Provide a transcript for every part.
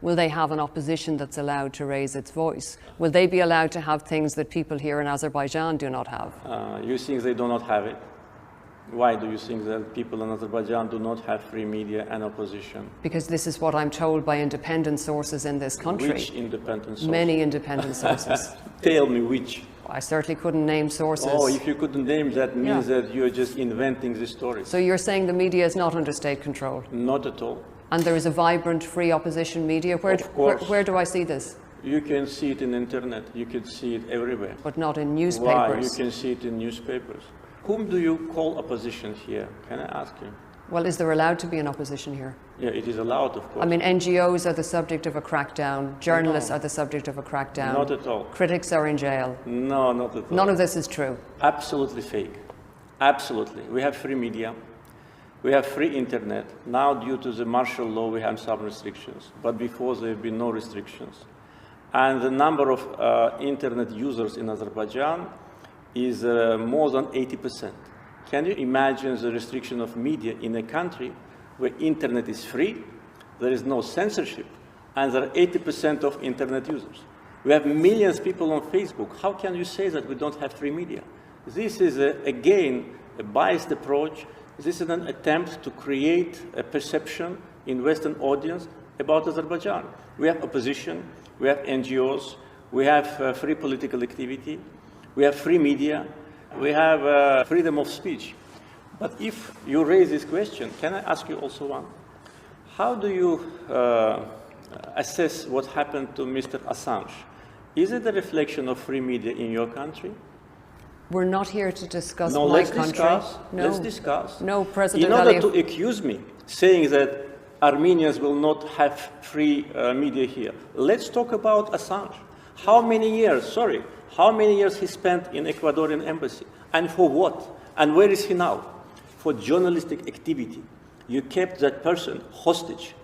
will they have an opposition that's allowed to raise its voice? Will they be allowed to have things that people here in Azerbaijan do not have? You think they do not have it? Why do you think that people in Azerbaijan do not have free media and opposition? Because this is what I'm told by independent sources in this country. Which independent sources? Many independent sources. Tell me which. I certainly couldn't name sources. Oh, if you couldn't name, that means that you're just inventing the story. So you're saying the media is not under state control? Not at all. And there is a vibrant, free opposition media? Where do I see this? You can see it in the internet. You can see it everywhere. But not in newspapers? Why? You can see it in newspapers. Whom do you call opposition here? Can I ask you? Well, is there allowed to be an opposition here? Yeah, it is allowed, of course. I mean, NGOs are the subject of a crackdown. Journalists are the subject of a crackdown. Not at all. Critics are in jail. No, not at all. None of this is true. Absolutely fake. Absolutely. We have free media. We have free internet. Now, due to the martial law, we have some restrictions. But before, there have been no restrictions. And the number of internet users in Azerbaijan is more than 80%. Can you imagine the restriction of media in a country where internet is free, there is no censorship, and there are 80% of internet users? We have millions of people on Facebook. How can you say that we don't have free media? This is, again, a biased approach. This is an attempt to create a perception in Western audience about Azerbaijan. We have opposition, we have NGOs, we have free political activity, we have free media, we have freedom of speech. But if you raise this question, can I ask you also one? How do you assess what happened to Mr. Assange? Is it a reflection of free media in your country? We're not here to discuss no, my let's country. Discuss. No, let's discuss. No, President In order Aliyev. to accuse me, saying that Armenians will not have free media here, let's talk about Assange. How many years he spent in Ecuadorian embassy? And for what? And where is he now? For journalistic activity. You kept that person hostage,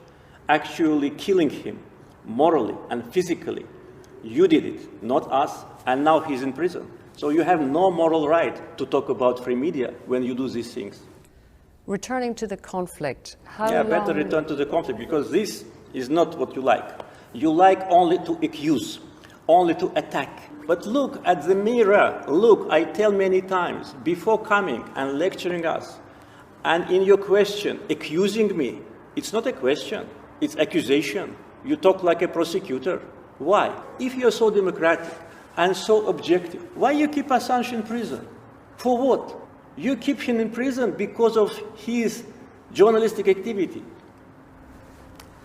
actually killing him morally and physically. You did it, not us, and now he's in prison. So you have no moral right to talk about free media when you do these things. Returning to the conflict, how long... better return to the conflict, because this is not what you like. You like only to accuse, only to attack. But look at the mirror. Look, I tell many times, before coming and lecturing us, and in your question, accusing me, it's not a question, it's accusation. You talk like a prosecutor. Why? If you're so democratic and so objective, why you keep Assange in prison? For what? You keep him in prison because of his journalistic activity.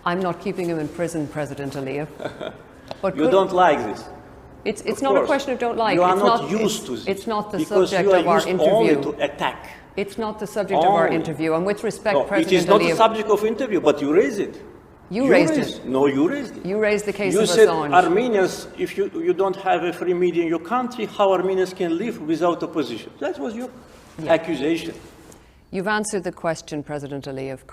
I'm not keeping him in prison, President Aliyev. But you don't like this. It's not a question of don't like. You are not used to this. It's not the because subject you are of our used interview. Only to attack. It's not the subject of our interview. And with respect, no, President it is not Aliyev, the subject of interview, but you raised it. You raised it. No, you raised it. You raised the case of Assange. You said Armenians, if you don't have a free media in your country, how Armenians can live without opposition? That was your accusation. You've answered the question, President Aliyev.